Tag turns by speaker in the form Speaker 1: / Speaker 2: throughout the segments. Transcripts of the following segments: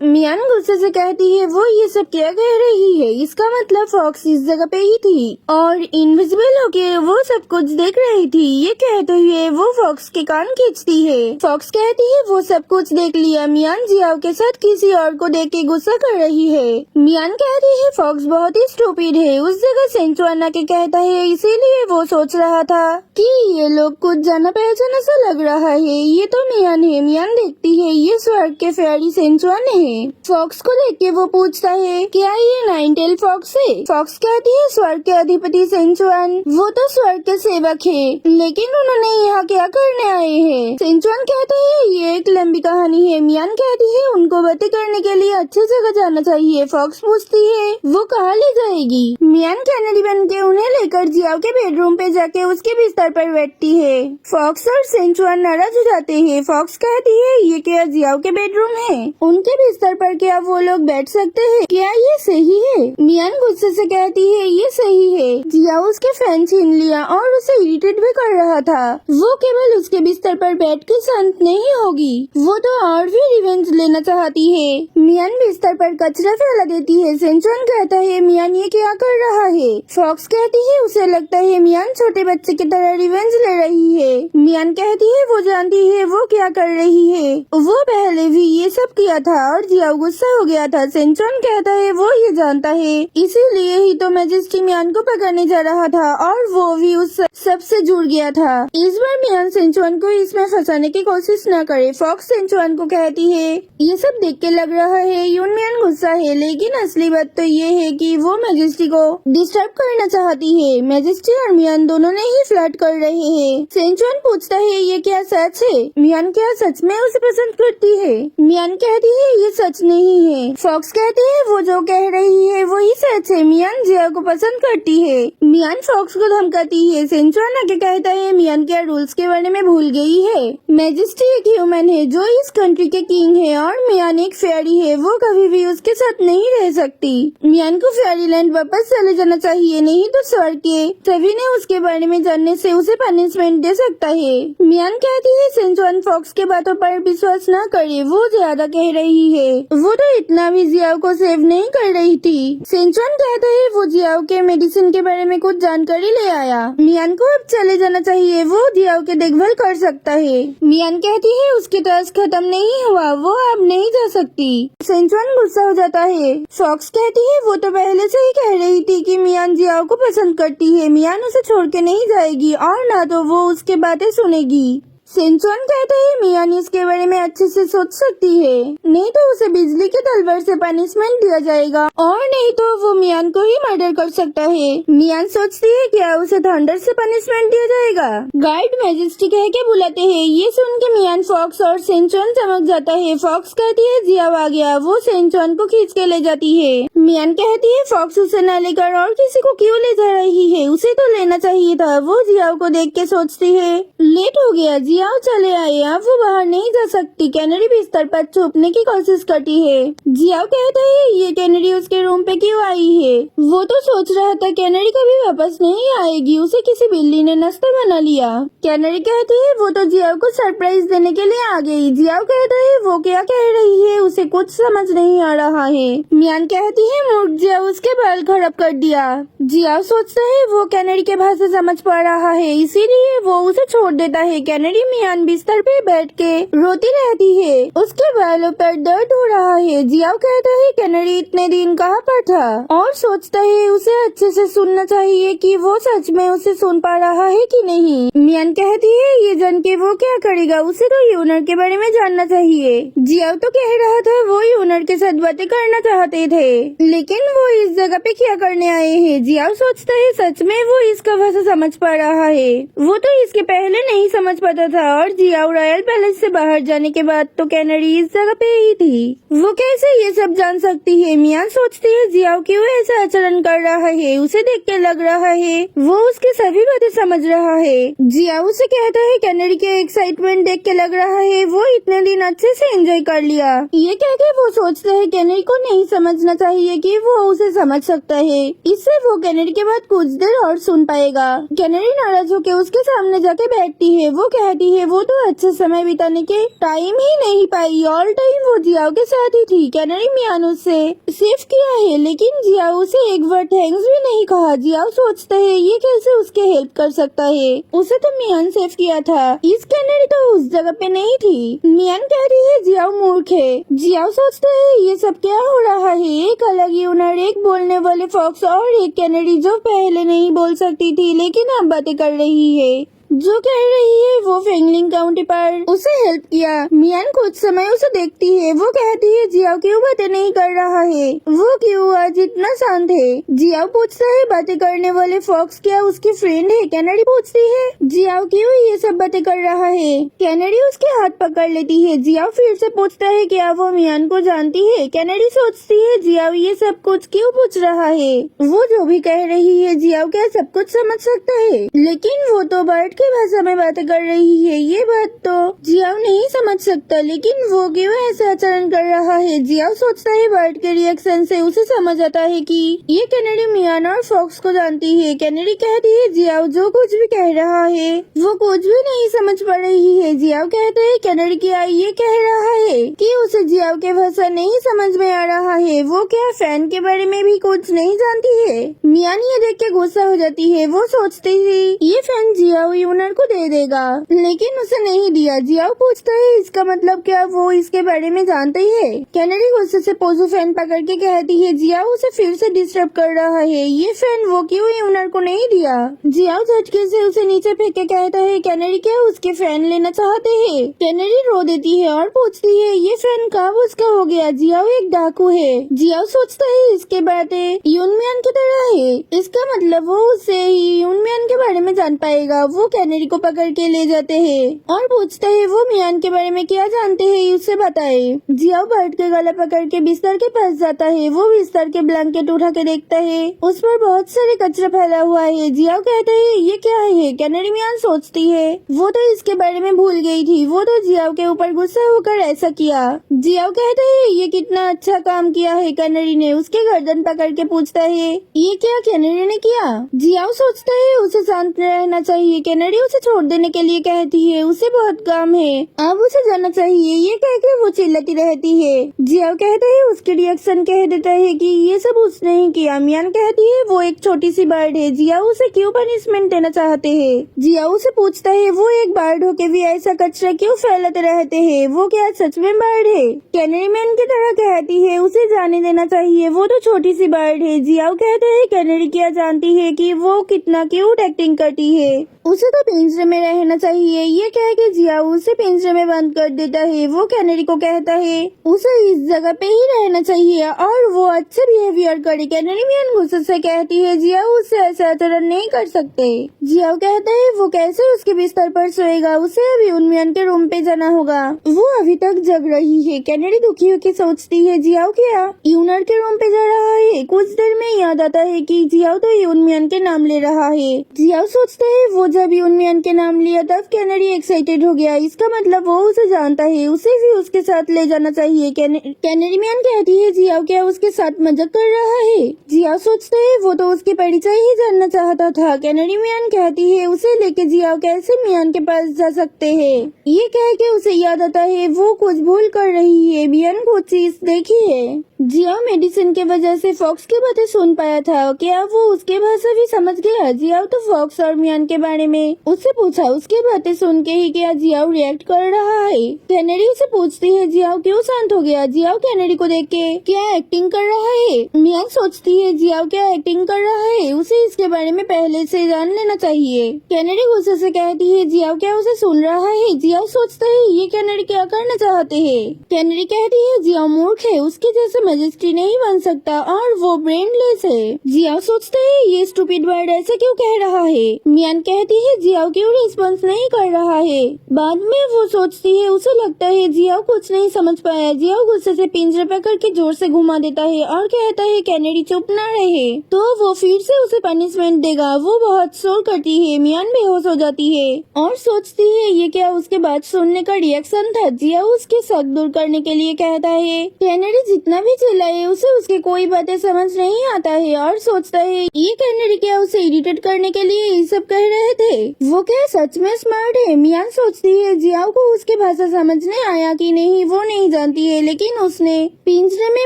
Speaker 1: मियान गुस्से से कहती है वो ये सब क्या कह रही है, इसका मतलब फॉक्स इस जगह पे ही थी और इनविजिबल होके वो सब कुछ देख रही थी। ये कहते हुए वो फॉक्स के कान खींचती है। फॉक्स कहती है वो सब कुछ देख लिया। मियान जियाओ के साथ किसी और को देख के गुस्सा कर रही है। मियान कहती है फॉक्स बहुत ही स्टूपिड है। उस जगह सेंचुआन आके कहता है इसीलिए वो सोच रहा था कि ये लोग कुछ जाना पहचाना सा लग रहा है। ये तो मियान है। मियान देखती है ये स्वर्ग के फेयरी सेंचुआन है। फॉक्स को देख के वो पूछता है क्या ये नाइन टेल फॉक्स है। फॉक्स कहती है स्वर्ग के अधिपति सेंचुआन, वो तो स्वर्ग के सेवक है, लेकिन उन्होंने यहाँ क्या करने आए हैं। सेंचुआन कहते है ये एक लंबी कहानी है। मियान कहती है उनको बातें करने के लिए अच्छी जगह जाना चाहिए। फॉक्स पूछती है वो कहाँ ले जाएगी। मियान कैनरी बन के उन्हें लेकर जियाओ के बेडरूम पे जाके उसके बिस्तर पर बैठती है। फॉक्स और सेंचुआन नाराज हो जाते हैं। फॉक्स कहती है ये क्या जियाओ के बेडरूम है, उनके बिस्तर पर क्या वो लोग बैठ सकते हैं, क्या ये सही है। मियान गुस्से से कहती है ये सही है। जियाओ उसके फैन छीन लिया और उसे इरिटेट भी कर रहा था। वो केवल उसके बिस्तर पर बैठ के शांत नहीं होगी, वो तो और भी रिवेंज लेना चाहती है। मियान बिस्तर पर कचरा फैला देती है। सेंचुआन कहता है मियान ये क्या कर रहा है। फॉक्स कहती है उसे लगता है मियान छोटे बच्चे की तरह रिवेंज ले रही है। मियान कहती है वो जानती है वो क्या कर रही है, वो पहले भी ये सब किया था और जियाओ गुस्सा हो गया था। सेंचुआन कहता है वो ये जानता है, इसीलिए ही तो मैजेस्टी मियान को पकड़ने जा रहा था और वो भी उस सब से जुड़ गया था। इस बार मियान सेंचुआन को इसमें फंसाने की कोशिश न करे। फॉक्स सेंचुआन को कहती है ये सब देख के लग रहा है यून मियान गुस्सा है, लेकिन असली बात तो ये है कि वो मैजेस्टी को डिस्टर्ब करना चाहती है। मैजेस्टी और मियान दोनों ने ही फ्लर्ट कर रहे हैं। सेंचुआन पूछता है ये क्या सच है, मियान क्या सच में उसे पसंद करती है। मियान कहती है ये सच नहीं है। फॉक्स कहते है वो जो कह रही है वही सच है, मियान जिया को पसंद करती है। मियान फॉक्स को धमकाती है। सेंचुआन आके कहता है मियान क्या रूल्स के बारे में भूल गई है। मैजेस्टी एक ह्यूमन है जो इस कंट्री के किंग है और मियान एक फेयरी है, वो कभी भी उसके साथ नहीं रह सकती। मियान को फेयरीलैंड वापस चले जाना चाहिए, नहीं तो स्वर्ग के सभी ने उसके बारे में जानने से उसे पनिशमेंट दे सकता है। मियान कहती है सेंचुआन फॉक्स के बातों पर विश्वास न करे, वो ज्यादा कह रही है, वो तो इतना भी जियाओ को सेव नहीं कर रही थी। सेंचुआन कहता है वो जियाओ के मेडिसिन के बारे में कुछ जानकारी ले आया। मियान को अब चले जाना चाहिए, वो जियाओ के देखभाल कर सकता है। मियान कहती है उसकी टास्क खत्म नहीं हुआ, वो अब नहीं जा सकती। सेंचुआन गुस्सा हो जाता है। फॉक्स कहती है वो तो पहले से ही कह रही थी कि मियान जियाओ को पसंद करती है, मियान उसे छोड़ के नहीं जाएगी और ना तो वो उसके बातें सुनेगी। सेंचुआन कहता है मियान इसके बारे में अच्छे से सोच सकती है, नहीं तो उसे बिजली के तलवार से पनिशमेंट दिया जाएगा और नहीं तो वो मियान को ही मर्डर कर सकता है। मियान सोचती है क्या उसे थंडर से पनिशमेंट दिया जाएगा। गार्ड मैजेस्टी कह के बुलाते हैं। ये सुन के मियान फॉक्स और सेंचुआन चमक जाता है। फॉक्स कहती है जियाओ आ गया, वो सेंचुआन को खींच के ले जाती है। मियान कहती है फॉक्स उसे न लेकर और किसी को क्यों ले जा रही है, उसे तो लेना चाहिए था। वो जियाओ को देख के सोचती है लेट हो गया, जियाओ चले आए, अब वो बाहर नहीं जा सकती। कैनरी बिस्तर पर छुपने की कोशिश करती है। जियाओ कहता है ये कैनरी उसके रूम पे क्यों आई है, वो तो सोच रहा था कैनरी कभी वापस नहीं आएगी, उसे किसी बिल्ली ने नाश्ता बना लिया। कैनरी कहती है वो तो जियाओ को सरप्राइज देने के लिए आ गई। जियाओ कहता है वो क्या कह रही है, उसे कुछ समझ नहीं आ रहा है। मियान कहती है मूर्ख जियाओ उसके बाल खराब कर दिया। जियाओ सोचता है वो कैनरी के भाषा समझ पा रहा है, इसीलिए वो उसे छोड़ देता है। कैनरी मियान बिस्तर पे बैठ के रोती रहती है, उसके बालों पर दर्द हो रहा है। जियाओ कहता है कैनरी इतने दिन कहाँ पर था और सोचता है उसे अच्छे से सुनना चाहिए कि वो सच में उसे सुन पा रहा है कि नहीं। मियान कहती है ये जान के वो क्या करेगा, उसे तो यूनर के बारे में जानना चाहिए। जियाओ तो कह रहा था वो यूनर के साथ बातें करना चाहते थे, लेकिन वो इस जगह पे क्या करने आए हैं। जियाओ सोचता है सच में वो इसका भाषा समझ पा रहा है, वो तो इसके पहले नहीं समझ पाता था और जियाओ रॉयल पैलेस से बाहर जाने के बाद तो कैनरी इस जगह पे ही थी, वो कैसे ये सब जान सकती है। मियान सोचती है जियाओ क्यों ऐसा आचरण कर रहा है, उसे देख के लग रहा है वो उसकी सभी बातें समझ रहा है। जियाओ उसे कहता है कैनरी के एक्साइटमेंट देख के लग रहा है वो इतने दिन अच्छे से एंजॉय कर लिया। ये कह के वो सोचता है कैनरी को नहीं समझना चाहिए कि वो उसे समझ सकता है, इससे वो कैनरी के बाद कुछ देर और सुन पाएगा। कैनरी नाराज होकर उसके सामने जाके बैठती है। वो कहती जानती है वो तो अच्छा समय बिताने के टाइम ही नहीं पाई, ऑल टाइम वो जियाओ के साथ ही थी। कैनरी मियान उससे सेव किया है लेकिन जियाओ उसे एक बार थैंक्स भी नहीं कहा। जियाओ सोचता है ये कैसे उसके हेल्प कर सकता है, उसे तो मियान सेव किया था, इस कैनरी तो उस जगह पे नहीं थी। मियान कह रही है जियाओ मूर्ख है। जियाओ सोचता है ये सब क्या हो रहा है, एक अलग यूनर, एक बोलने वाले फॉक्स और एक कैनरी जो पहले नहीं बोल सकती थी लेकिन अब बातें कर रही है, जो कह रही है वो फेंगलिंग काउंटी पर उसे हेल्प किया। मियान कुछ समय उसे देखती है, वो कहती है जियाओ क्यों बातें नहीं कर रहा है, वो क्यों आज इतना शांत है। जियाओ पूछता है बातें करने वाले फॉक्स क्या उसकी फ्रेंड है। कैनरी पूछती है जियाओ क्यों ये सब बातें कर रहा है। कैनरी उसके हाथ पकड़ लेती है। जियाओ फिर से पूछता है क्या वो मियान को जानती है। कैनरी सोचती है जियाओ ये सब कुछ क्यों पूछ रहा है, वो जो भी कह रही है जियाओ क्या सब कुछ समझ सकता है, लेकिन वो तो बर्ड की भाषा में बातें कर रही है, ये बात तो जियाओ नहीं समझ सकता, लेकिन वो क्यों ऐसा आचरण कर रहा है। जियाओ सोचता है बर्ड के रिएक्शन से उसे समझ आता है कि ये कैनरी मियान और फॉक्स को जानती है। कैनरी कहती है जियाओ जो कुछ भी कह रहा है वो कुछ भी नहीं समझ पा रही है। जियाओ कहता है कैनरी क्या ये कह रहा है कि उसे जियाओ के भाषा नहीं समझ में आ रहा है, वो क्या फैन के बारे में भी कुछ नहीं जानती है। मियान ये देख के गुस्सा हो जाती है, वो सोचती थी ये फैन जियाओ यूनर को दे देगा लेकिन उसे नहीं दिया। जियाओ पूछता है इसका मतलब क्या वो इसके बारे में जानती है। कैनरी गुस्से से पोजो फैन पकड़ के कहती है जियाओ उसे फिर से डिस्टर्ब कर रहा है, ये फैन वो क्यों यूनर को नहीं दिया। जियाओ झटके से उसे नीचे फेंक के कहता है कैनरी क्या उसके फैन लेना चाहते हैं। कैनरी रो देती है और पूछती है ये फैन कब उसका हो गया, जियाओ एक डाकू है। जियाओ सोचता है इसके बातें यूनमियान की तरह है, इसका मतलब वो उससे ही यूनमियान के बारे में जान पाएगा। वो कैनरी को पकड़ के ले जाते हैं और पूछते हैं वो मियान के बारे में क्या जानते हैं उससे बताए। जियाओ बर्ड के गला पकड़ के बिस्तर के पास जाता है, वो बिस्तर के ब्लैंकेट उठा के देखता है उस पर बहुत सारे कचरा फैला हुआ है। जियाओ कहते हैं ये क्या है। कैनरी मियान सोचती है वो तो इसके बारे में भूल गई थी, वो तो जियाओ के ऊपर गुस्सा होकर ऐसा किया। जियाओ कहते हैं ये कितना अच्छा काम किया है कैनरी ने, उसके गर्दन पकड़ के पूछता है ये क्या कैनरी ने किया। जियाओ सोचता है उसे शांत रहना चाहिए। कैनरी उसे छोड़ देने के लिए कहती है उसे बहुत काम है, अब उसे जाना चाहिए, ये कह के वो चिल्लाती रहती है। जियाओ कहता है उसके रिएक्शन कह देता है कि ये सब उसने ही किया। मियान कहती है वो एक छोटी सी बर्ड है, जियाओ उसे क्यों पनिशमेंट देना चाहते हैं। जियाओ उसे पूछता है वो एक बर्ड होके भी ऐसा कचरा क्यों फैलाते रहते हैं, वो क्या सच में बर्ड है। कैनरी मैन की तरह कहती है उसे जाने देना चाहिए, वो तो छोटी सी बर्ड है। जियाओ कहता है कैनरी क्या जानती है कि वो कितना क्यूट एक्टिंग करती है, उसे तो पिंजरे में रहना चाहिए। ये कह के जियाओ उसे पिंजरे में बंद कर देता है। वो कैनरी को कहता है उसे इस जगह पे ही रहना चाहिए और वो अच्छे बिहेवियर करे। कैनरी मियान गुस्से से कहती है जियाओ उससे ऐसा आचरण नहीं कर सकते। जियाओ कहता है वो कैसे उसके बिस्तर पर सोएगा, उसे अभी उनमियान के रूम पे जाना होगा, वो अभी तक जग रही है। कैनरी दुखी होकर सोचती है जियाओ क्या यूनर के रूम पे जा रहा है। कुछ देर में याद आता है कि जियाओ तो यूनमियान के नाम ले रहा है। जियाओ सोचता है वो जब यूनमियान के नाम लिया तब कैनरी एक्साइटेड हो गया, इसका मतलब वो उसे जानता है, उसे भी उसके साथ ले जाना चाहिए। कैनरी मियान कहती है जियाओ क्या उसके साथ मजाक कर रहा है। जियाओ सोचता है वो तो उसके परिचय ही जानना चाहता था। कैनरी मियान कहती है उसे लेके जियाओ कैसे मियान के पास जा सकते हैं। ये कह के उसे याद आता है वो कुछ भूल कर रही है, मियान कुछ चीज देखी है। जियाओ मेडिसिन के वजह से फॉक्स की बातें सुन पाया था, क्या वो उसके भाषा भी समझ गया। जियाओ तो फॉक्स और मियान के बारे में उससे पूछा, उसकी बातें सुन के ही क्या जियाओ रिएक्ट कर रहा है। कैनरी उसे पूछती है जियाओ क्यों शांत हो गया। जियाओ कैनरी को देख के क्या एक्टिंग कर रहा है। मियान सोचती है जियाओ क्या एक्टिंग कर रहा है, उसे इसके बारे में पहले से जान लेना चाहिए। कैनरी गुस्से से कहती है जियाओ क्या उसे सुन रहा है। जियाओ सोचता है ये कैनरी क्या करना चाहते हैं। कैनरी कहती है जियाओ मूर्ख है, उसके जैसे मजिस्ट्री नहीं बन सकता और वो ब्रेनलेस है। जियाओ सोचता है ये स्टूपिड वर्ड ऐसे क्यों कह रहा है। मियान कहती है जियाओ क्यों रिस्पॉन्स नहीं कर रहा है। बाद में वो सोचती है उसे लगता है जियाओ कुछ नहीं समझ पाया। जियाओ गुस्से से पिंजरे पकड़ के जोर से घुमा देता है और कहता है कैनरी चुप ना रहे तो वो फिर से उसे पनिशमेंट देगा। वो बहुत शोर करती है, मियान बेहोश हो जाती है और सोचती है ये क्या उसके बात सुनने का रिएक्शन था। जियाओ उसके शक दूर करने के लिए कहता है कैनरी जितना भी चिल्लाए उसे उसके कोई बातें समझ नहीं आता है और सोचता है ये कैनरी क्या उसे इरिटेट करने के लिए ये सब कह रहे थे। वो क्या सच में स्मार्ट है? मियान सोचती है जियाओ को उसकी भाषा समझने आया कि नहीं वो नहीं जानती है, लेकिन उसने पिंजरे में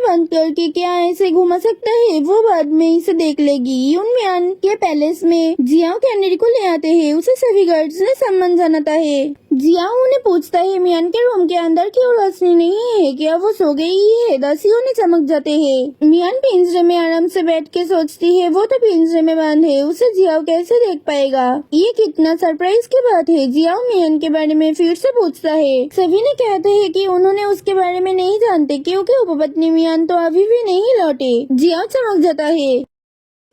Speaker 1: बंद करके क्या ऐसे घुमा सकता है, वो बाद में इसे देख लेगी। यून मियान के पैलेस में जियाओ कैनेडी को ले आते हैं। उसे सभी गार्ड्स ने सम्मान जनाता है। जियाओ उन्हें पूछता है मियान के रूम के अंदर क्यों रोशनी नहीं है, क्या वो सो गई है? दासियों ने चमक जाते हैं। मियान पिंजरे में आराम से बैठ के सोचती है वो तो पिंजरे में बंद है, उसे जियाओ कैसे देख पाएगा? ये कितना सरप्राइज की बात है। जियाओ मियान के बारे में फिर से पूछता है। सभी ने कहते हैं कि उन्होंने उसके बारे में नहीं जानते क्योंकि उपपत्नी मियान तो अभी भी नहीं लौटे। जियाओ चमक जाता है।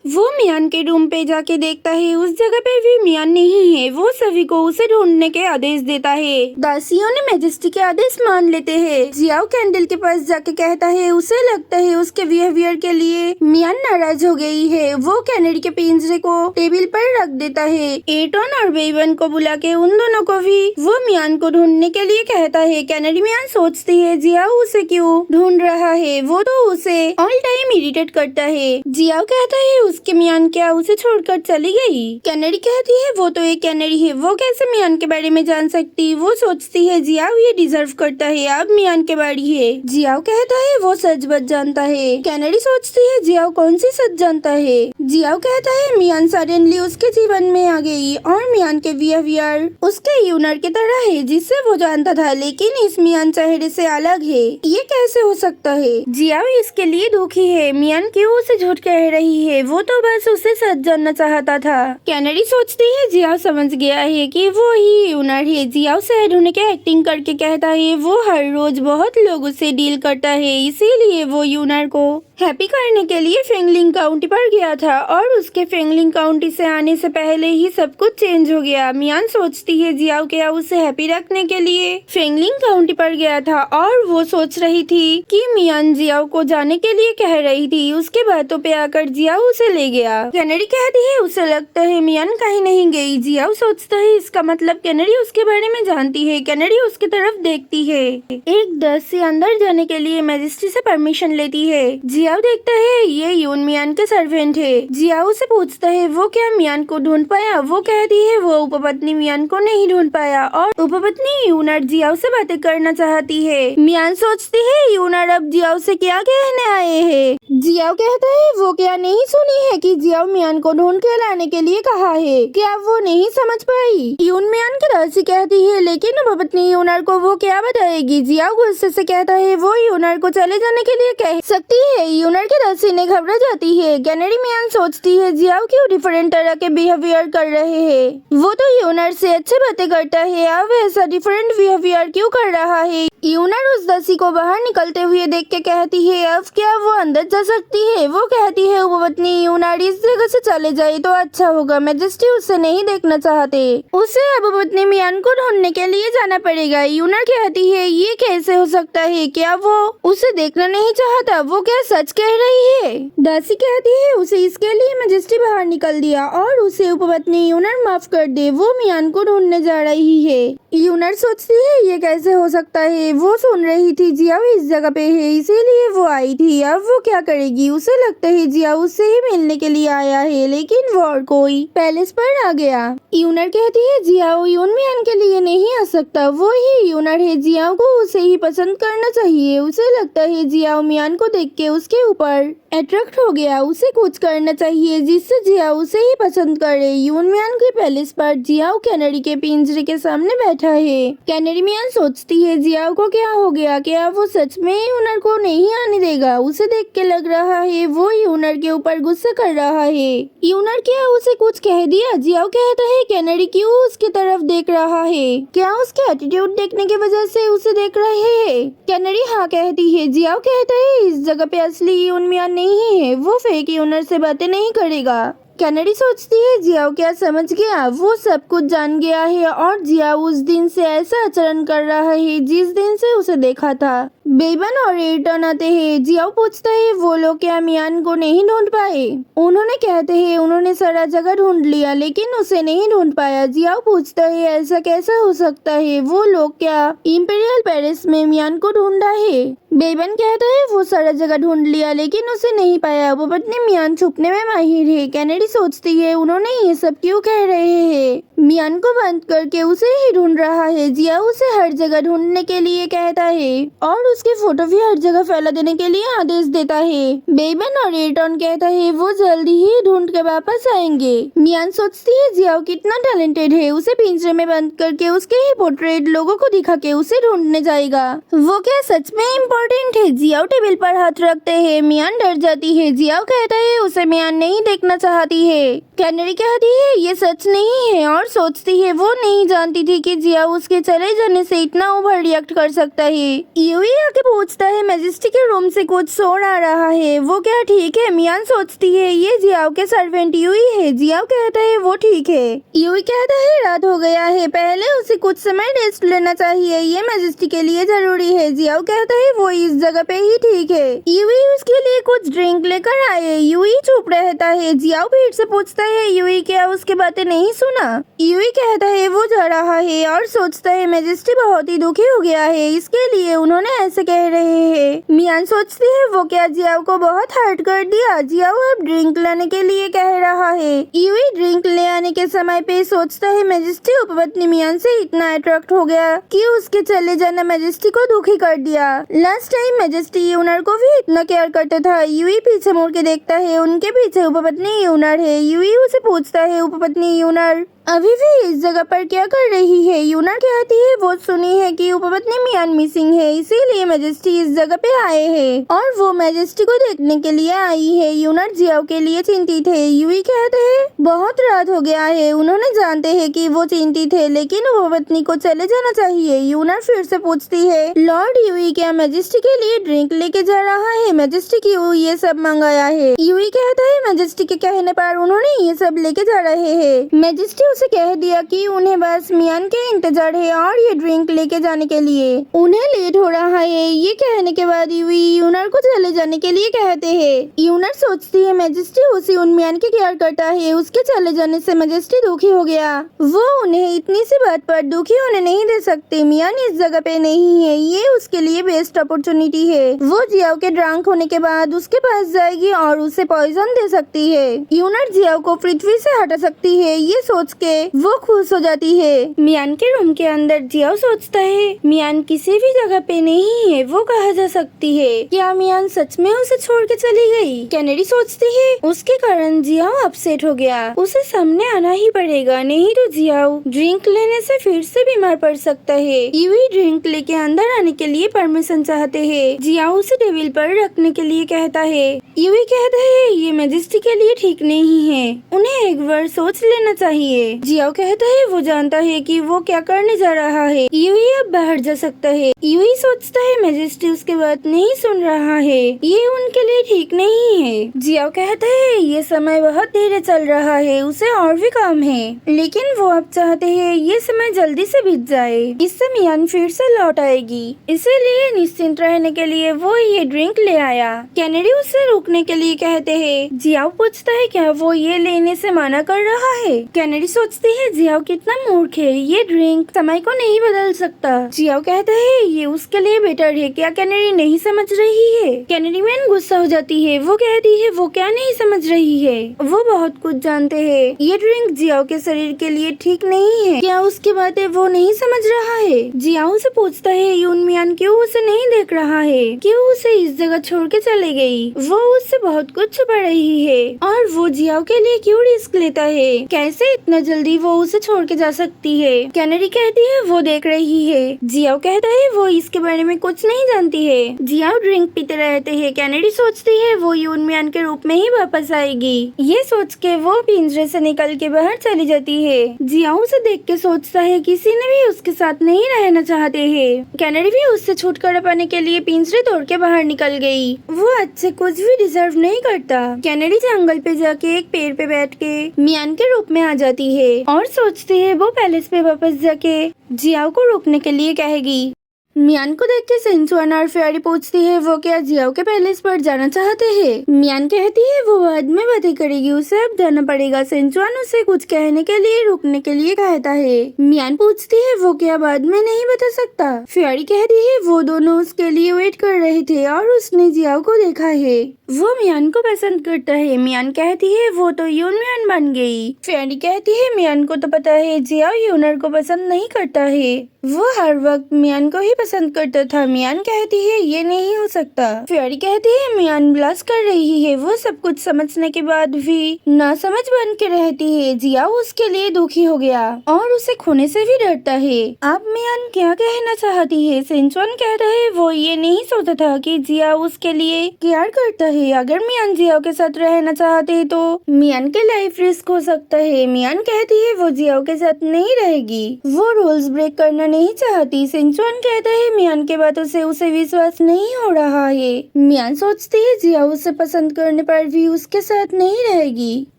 Speaker 1: वो मियान के रूम पे जाके देखता है उस जगह पे भी मियान नहीं है। वो सभी को उसे ढूंढने के आदेश देता है। दासियों ने मैजेस्टी के आदेश मान लेते हैं। जियाओ कैंडल के पास जाके कहता है उसे लगता है उसके बिहेवियर के लिए मियान नाराज हो गई है। वो कैनेडी के पिंजरे को टेबल पर रख देता है। एटोन और बेबन को बुला के उन दोनों को भी वो मियान को ढूंढने के लिए कहता है। कैनेडी मियान सोचती है जियाओ उसे क्यों ढूंढ रहा है, वो तो उसे ऑल टाइम इरिटेट करता है। जियाओ कहता है उसके मियान क्या उसे छोड़कर चली गई? कैनेडी कहती है वो तो एक कैनेडी है, वो कैसे मियान के बारे में जान सकती? वो सोचती है जियाओ ये डिजर्व करता है, अब मियान के बारी है। जियाओ कहता है वो सच बात जानता है। कैनेडी सोचती है जियाओ कौन सी सच जानता है? जियाओ कहता है मियान सडनली उसके जीवन में आ गई और मियान के बिहेवियर उसके यूनर की तरह है जिससे वो जानता था, लेकिन इस मियान चेहरे से अलग है। ये कैसे हो सकता है? जियाओ इसके लिए दुखी है। मियान क्यों उसे झूठ कह रही है? वो तो बस उसे सच जानना चाहता था। कैनेडी सोचती है जियाओ समझ गया है कि वो ही यूनर है। जियाओ सैड होने के एक्टिंग करके कहता है वो हर रोज बहुत लोगों से डील करता है, इसीलिए वो यूनर को हैप्पी करने के लिए फेंगलिंग काउंटी पर गया था और उसके फेंगलिंग काउंटी से आने से पहले ही सब कुछ चेंज हो गया। मियान सोचती है जियाओ क्या उसे हैप्पी रखने के लिए फेंगलिंग काउंटी पर गया था और वो सोच रही थी कि मियान जियाओ को जाने के लिए कह रही थी। उसके बातों पे आकर जियाओ उसे ले गया। कैनेडी कहती है उसे लगता है मियान कहीं नहीं गई। जियाओ सोचता है इसका मतलब कैनेडी उसके बारे में जानती है। कैनेडी उसकी तरफ देखती है। एक दस से अंदर जाने के लिए मैजिस्ट्री से परमिशन लेती है। जियाओ देखता है ये यून मियान के सर्वेंट है। जियाओ से पूछता है वो क्या मियान को ढूंढ पाया? वो कहती है वो उपपत्नी मियान को नहीं ढूंढ पाया और उपपत्नी यूनर जियाओ से बातें करना चाहती है। मियान सोचती है यूनर अब जियाओ से क्या कहने आए हैं। जियाओ कहता है वो क्या नहीं सुनी है कि जियाओ मियान को ढूंढ के लाने के लिए कहा है, क्या वो नहीं समझ पाई? यून मियान की दासी कहती है लेकिन उपपत्नी यूनर को वो क्या बताएगी? जियाओ गुस्से से कहता है वो यूनर को चले जाने के लिए कह सकती है। यूनर की दासी ने घबरा जाती है। कैनेडी मियान सोचती है जियाओ क्यों डिफरेंट तरह के बिहेवियर कर रहे हैं, वो तो यूनर से अच्छी बातें करता है, अब ऐसा डिफरेंट बिहेवियर क्यों कर रहा है? यूनर उस दासी को बाहर निकलते हुए देख के कहती है अब क्या वो अंदर जा सकती है? वो कहती है उपपत्नी यूनर इस जगह से चले जाए तो अच्छा होगा, मैजेस्टी उसे नहीं देखना चाहते, उसे अब उपपत्नी मियान को ढूंढने के लिए जाना पड़ेगा। यूनर कहती है ये कैसे हो सकता है, क्या वो उसे देखना नहीं चाहता? वो क्या सच कह रही है? दासी कहती है उसे इसके लिए मैजेस्टी बाहर निकल दिया और उसे उपपत्नी यूनर माफ कर दे, वो मियान को ढूंढने जा रही है। यूनर सोचती है ये कैसे हो सकता है? वो सुन रही थी जियाओ इस जगह पे है इसीलिए वो आई थी, अब वो क्या करेगी? उसे लगता है जियाओ उससे ही मिलने के लिए आया है, लेकिन वो और कोई पैलेस पर आ गया। यूनर कहती है जियाओ यून मियान के लिए नहीं आ सकता, वो ही यूनर है, जियाओ को उसे ही पसंद करना चाहिए। उसे लगता है जियाओ मियान को देख के उसके ऊपर अट्रैक्ट हो गया, उसे कुछ करना चाहिए जिससे जियाओ उसे ही पसंद करे। यून मियान के पैलेस पर जियाओ कैनेडी के पिंजरे के सामने बैठा है। कैनेडी मियान सोचती है जियाओ को क्या हो गया, क्या वो सच में यूनर को नहीं आने देगा? उसे देख के लग रहा है वो यूनर के ऊपर गुस्सा कर रहा है। यूनर क्या उसे कुछ कह दिया? जियाओ कहता है कैनेडी क्यों उसकी तरफ देख रहा है, क्या उसके एटीट्यूड देखने की वजह से उसे देख रहे हैं? कैनेडी हाँ कहती है। जियाओ कहता है इस जगह पे असली यून मियान नहीं है, वो फेक यूनर से बातें नहीं करेगा। कैनेडी सोचती है जियाओ क्या समझ गया, वो सब कुछ जान गया है और जियाओ उस दिन से ऐसा आचरण कर रहा है जिस दिन से उसे देखा था। बेबन और एटन आते हैं। जियाओ पूछता है वो लोग क्या मियान को नहीं ढूंढ पाए? उन्होंने कहते हैं उन्होंने सारा जगह ढूंढ लिया लेकिन उसे नहीं ढूंढ पाया। जियाओ पूछता है ऐसा कैसा हो सकता है, वो लोग क्या इंपीरियल पेरिस में मियान को ढूंढा है? बेईमान कहता है वो सारा जगह ढूंढ लिया लेकिन उसे नहीं पाया। वो पत्नी मियान छुपने में माहिर है। कैनेडी सोचती है उन्होंने ये सब क्यों कह रहे हैं। मियान को बंद करके उसे ही ढूंढ रहा है। जिया उसे हर जगह ढूंढने के लिए कहता है और उसके फोटो भी हर जगह फैला देने के लिए आदेश देता है। बेईमान और एटॉन कहता है वो जल्दी ही ढूंढ के वापस आएंगे। मियान सोचती है जियाओ कितना टैलेंटेड है, उसे पिंजरे में बंद करके उसके ही पोर्ट्रेट लोगों को दिखा के उसे ढूंढने जाएगा। वो क्या सच में इम्पोर्टेंट है। जियाओ टेबल पर हाथ रखते हैं। मियान डर जाती है। जियाओ कहता है उसे मियान नहीं देखना चाहती है। कैनेडी कहती है ये सच नहीं है और सोचती है वो नहीं जानती थी कि जियाओ उसके चले जाने से इतना ओवर रिएक्ट कर सकता है। यूई आके पूछता है मैजेस्टी के रूम से कुछ शोर आ रहा है, वो क्या ठीक है। मियान सोचती है ये जियाओ के सर्वेंट यूई है। जियाओ कहता है वो ठीक है। यूई कहता है रात हो गया है, पहले उसे कुछ समय रेस्ट लेना चाहिए, ये मैजेस्टी के लिए जरूरी है। जियाओ कहता है वो इस जगह पे ही ठीक है। यूई उसके लिए कुछ ड्रिंक लेकर आए। यूई चुप रहता है। जियाओ फिर से पूछता है यूई क्या उसकी बातें नहीं सुना। यूई कहता है वो जा रहा है और सोचता है मैजेस्टी बहुत ही दुखी हो गया है, इसके लिए उन्होंने ऐसे कह रहे हैं। मियान सोचती है वो क्या जियाओ को बहुत हर्ट कर दिया। जियाओ अब ड्रिंक लाने के लिए कह रहा है। यूई ड्रिंक ले आने के समय पे सोचता है मैजेस्टी उपपत्नी मियान से इतना अट्रैक्ट हो गया कि उसके चले जाना मैजेस्टी को दुखी कर दिया। लास्ट टाइम मैजेस्टी यूनर को भी इतना केयर करता था। यूई पीछे मुड़ के देखता है, उनके पीछे उपपत्नी यूनर है। यूई उसे पूछता है उपपत्नी यूनर अभी भी इस जगह पर क्या कर रही है। यूनर कहती है वो सुनी है कि उपपत्नी मियान मिसिंग है, इसीलिए मैजेस्टी इस जगह पे आए हैं और वो मैजेस्टी को देखने के लिए आई है। यूनर जियाओ के लिए चिंतित है। यूई कहते हैं बहुत रात हो गया है, उन्होंने जानते हैं कि वो चिंतित है लेकिन उपपत्नी को चले जाना चाहिए। यूनर फिर से पूछती है लॉर्ड यूई क्या मैजेस्टी के लिए ड्रिंक लेके जा रहा है, मैजेस्टी क्यों ये सब मंगाया है। यूई कहता है मैजेस्टी के कहने पर उन्होंने ये सब लेके जा रहे हैं। मैजेस्टी उसे कह दिया कि उन्हें बस मियान के इंतजार है और ये ड्रिंक लेके जाने के लिए उन्हें लेट हो रहा है। ये कहने के बाद यूई यूनर को चले जाने के लिए कहते हैं। यूनर सोचती है मैजेस्टी उसी उन मियान के केयर करता है, उसके चले जाने से मैजेस्टी दुखी हो गया। वो उन्हें इतनी सी बात पर दुखी होने नहीं दे सकते। मियान इस जगह पे नहीं है, ये उसके लिए बेस्ट अपॉर्चुनिटी है। वो जियाओ के ड्रंक होने के बाद उसके पास जाएगी और उसे पॉइजन दे सकती है। यूनर जियाओ को पृथ्वी से हटा सकती है, ये सोच के वो खुश हो जाती है। मियान के रूम के अंदर जियाओ सोचता है मियान किसी भी जगह पे नहीं है, वो कहा जा सकती है। क्या मियान सच में उसे छोड़ के चली गई। कैनेडी सोचती है उसके कारण जियाओ अपसेट हो गया, उसे सामने आना ही पड़ेगा, नहीं तो जियाओ ड्रिंक लेने से फिर से बीमार पड़ सकता है। यूई ड्रिंक लेके अंदर आने के लिए परमिशन चाहते हैं। जियाओ उसे टेबल पर रखने के लिए कहता है। यूई कहता है ये मैजेस्टी के लिए ठीक नहीं है, उन्हें एक बार सोच लेना चाहिए। जियाओ कहता है वो जानता है कि वो क्या करने जा रहा है। यूई अब बाहर जा सकता है। यूई सोचता है मैजेस्टी उसके बात नहीं सुन रहा है, ये उनके लिए ठीक नहीं है। जियाओ कहता है ये समय बहुत धीरे चल रहा है, उसे और भी काम है, लेकिन वो अब चाहते हैं ये समय जल्दी से बीत जाए, इससे मियान फिर से लौट आएगी। इसीलिए निश्चिंत रहने के लिए वो ये ड्रिंक ले आया। कैनेडी उसे रोकने के लिए कहते हैं। जियाओ पूछता है क्या वो ये लेने से मना कर रहा है। कैनेडी सोचती है जियाओ कितना मूर्ख है, ये ड्रिंक समय को नहीं बदल सकता। जियाओ कहता है ये उसके लिए बेटर है, क्या कैनेडी नहीं समझ रही है। कैनेडी मैन गुस्सा हो जाती है। वो कहती है वो क्या नहीं समझ रही है, वो बहुत कुछ जानते हैं, ये ड्रिंक जियाओ के शरीर के लिए ठीक नहीं है, क्या उसकी बातें वो नहीं समझ रहा है। जियाओ से पूछता है यून मियान क्यों उसे नहीं देख रहा है, क्यों उसे इस जगह छोड़ के चले गई। वो उससे बहुत कुछ छुपा रही है और वो जियाओ के लिए क्यों रिस्क लेता है, कैसे इतना जल्दी वो उसे छोड़ के जा सकती है। कैनेडी कहती है वो देख रही है। जियाओ कहता है वो इसके बारे में कुछ नहीं जानती है। जियाओ ड्रिंक पीते रहते हैं। कैनेडी सोचती है वो यून मियान के रूप में ही वापस आएगी, ये सोच के वो पिंजरे से निकल के बाहर चली जाती है। जियाओ उसे देख के सोचता है किसी ने भी उसके साथ नहीं रहना चाहते हैं। कैनेडी भी उससे छुटकारा पाने के लिए पिंजरे तोड़ के बाहर निकल गई। वो अच्छे कुछ भी डिजर्व नहीं करता। कैनेडी जंगल पे जाके एक पेड़ पे बैठ के मियान के रूप में आ जाती है और सोचती है वो पैलेस पे वापस जाके जियाओ को रोकने के लिए कहेगी। मियान को देख के सेंचुआन और फेयरी पूछती है वो क्या जियाओ के पैलेस पर जाना चाहते हैं। मियान कहती है वो बाद में बातें करेगी, उसे अब जाना पड़ेगा। सेंचुआन उसे कुछ कहने के लिए रुकने के लिए कहता है। मियान पूछती है वो क्या बाद में नहीं बता सकता। फेयरी कहती है वो दोनों उसके लिए वेट कर रहे थे और उसने जियाओ को देखा है। वो मियान को पसंद करता है। मियान कहती है वो तो यून मियान बन गई। फेयरी कहती है मियान को तो पता है जियाओ यूनर को पसंद नहीं करता है, वो हर वक्त मियान को ही पसंद करता था। मियान कहती है ये नहीं हो सकता। फेयरी कहती है मियान ब्लश कर रही है। वो सब कुछ समझने के बाद भी नासमझ बन के रहती है। जियाओ उसके लिए दुखी हो गया और उसे खोने से भी डरता है। अब मियान क्या कहना चाहती है। सेंचुआन कहता है वो ये नहीं सोचा था कि जियाओ उसके लिए केयर करता है। अगर मियान जियाओ के साथ रहना चाहते तो मियान के लाइफ रिस्क हो सकता है। मियान कहती है वो जियाओ के साथ नहीं रहेगी, वो रूल्स ब्रेक करना नहीं चाहती। सेंचुआन कहता है मियान के बातों से उसे विश्वास नहीं हो रहा है। मियान सोचती है जियाओ उसे पसंद करने पर भी उसके साथ नहीं रहेगी